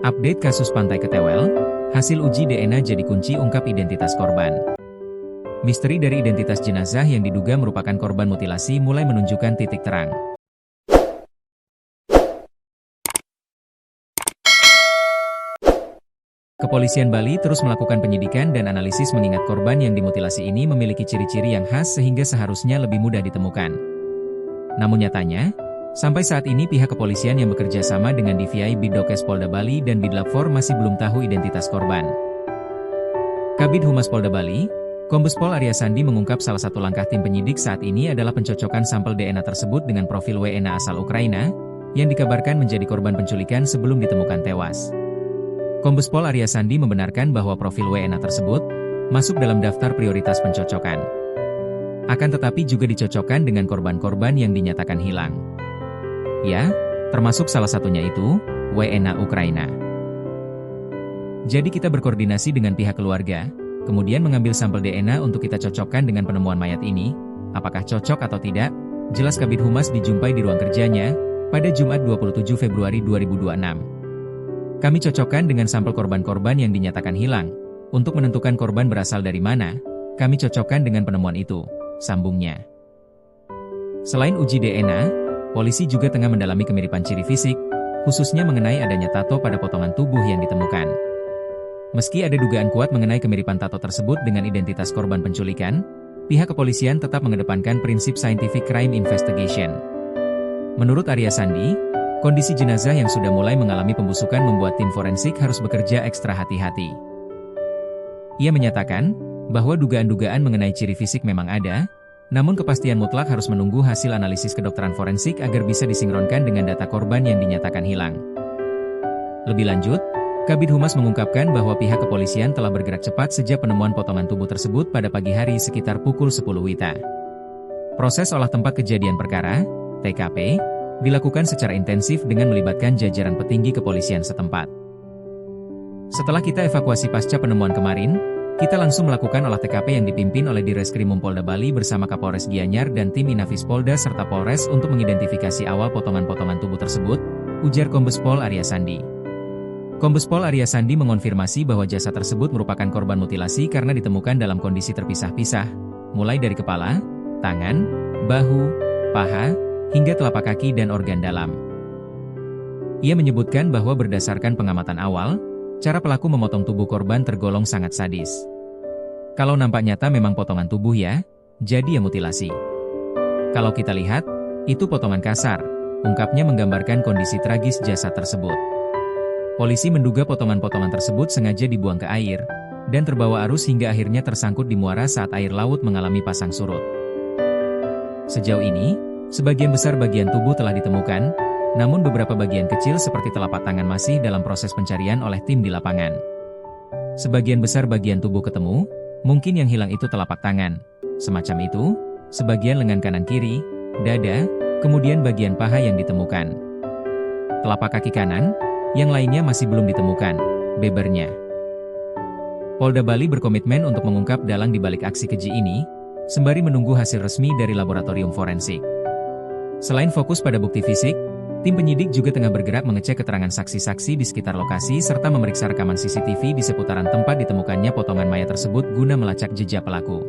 Update kasus Pantai Ketewel, hasil uji DNA jadi kunci ungkap identitas korban. Misteri dari identitas jenazah yang diduga merupakan korban mutilasi mulai menunjukkan titik terang. Kepolisian Bali terus melakukan penyidikan dan analisis mengingat korban yang dimutilasi ini memiliki ciri-ciri yang khas sehingga seharusnya lebih mudah ditemukan. Namun nyatanya, sampai saat ini pihak kepolisian yang bekerja sama dengan DVI Bidokes Polda Bali dan Bidlab4 masih belum tahu identitas korban. Kabid Humas Polda Bali, Kombes Pol Arya Sandi mengungkap salah satu langkah tim penyidik saat ini adalah pencocokan sampel DNA tersebut dengan profil WNA asal Ukraina, yang dikabarkan menjadi korban penculikan sebelum ditemukan tewas. Kombes Pol Arya Sandi membenarkan bahwa profil WNA tersebut masuk dalam daftar prioritas pencocokan. Akan tetapi juga dicocokkan dengan korban-korban yang dinyatakan hilang. Ya, termasuk salah satunya itu, WNA Ukraina. Jadi kita berkoordinasi dengan pihak keluarga, kemudian mengambil sampel DNA untuk kita cocokkan dengan penemuan mayat ini. Apakah cocok atau tidak? Jelas Kabid Humas dijumpai di ruang kerjanya, pada Jumat 27 Februari 2026. Kami cocokkan dengan sampel korban-korban yang dinyatakan hilang. Untuk menentukan korban berasal dari mana, kami cocokkan dengan penemuan itu, sambungnya. Selain uji DNA, polisi juga tengah mendalami kemiripan ciri fisik, khususnya mengenai adanya tato pada potongan tubuh yang ditemukan. Meski ada dugaan kuat mengenai kemiripan tato tersebut dengan identitas korban penculikan, pihak kepolisian tetap mengedepankan prinsip scientific crime investigation. Menurut Arya Sandi, kondisi jenazah yang sudah mulai mengalami pembusukan membuat tim forensik harus bekerja ekstra hati-hati. Ia menyatakan bahwa dugaan-dugaan mengenai ciri fisik memang ada, namun kepastian mutlak harus menunggu hasil analisis kedokteran forensik agar bisa disinkronkan dengan data korban yang dinyatakan hilang. Lebih lanjut, Kabid Humas mengungkapkan bahwa pihak kepolisian telah bergerak cepat sejak penemuan potongan tubuh tersebut pada pagi hari sekitar pukul 10 WITA. Proses olah tempat kejadian perkara, TKP, dilakukan secara intensif dengan melibatkan jajaran petinggi kepolisian setempat. Setelah kita evakuasi pasca penemuan kemarin, kita langsung melakukan olah TKP yang dipimpin oleh Direskrimum Polda Bali bersama Kapolres Gianyar dan tim Inafis Polda serta Polres untuk mengidentifikasi awal potongan-potongan tubuh tersebut, ujar Kombes Pol Arya Sandi. Kombes Pol Arya Sandi mengonfirmasi bahwa jasad tersebut merupakan korban mutilasi karena ditemukan dalam kondisi terpisah-pisah, mulai dari kepala, tangan, bahu, paha, hingga telapak kaki dan organ dalam. Ia menyebutkan bahwa berdasarkan pengamatan awal, cara pelaku memotong tubuh korban tergolong sangat sadis. Kalau nampak nyata memang potongan tubuh ya, jadi ya mutilasi. Kalau kita lihat, itu potongan kasar, ungkapnya menggambarkan kondisi tragis jasad tersebut. Polisi menduga potongan-potongan tersebut sengaja dibuang ke air, dan terbawa arus hingga akhirnya tersangkut di muara saat air laut mengalami pasang surut. Sejauh ini, sebagian besar bagian tubuh telah ditemukan, namun beberapa bagian kecil seperti telapak tangan masih dalam proses pencarian oleh tim di lapangan. Sebagian besar bagian tubuh ketemu, mungkin yang hilang itu telapak tangan, semacam itu, sebagian lengan kanan kiri, dada, kemudian bagian paha yang ditemukan. Telapak kaki kanan, yang lainnya masih belum ditemukan, bebernya. Polda Bali berkomitmen untuk mengungkap dalang di balik aksi keji ini, sembari menunggu hasil resmi dari laboratorium forensik. Selain fokus pada bukti fisik, tim penyidik juga tengah bergerak mengecek keterangan saksi-saksi di sekitar lokasi serta memeriksa rekaman CCTV di seputaran tempat ditemukannya potongan mayat tersebut guna melacak jejak pelaku.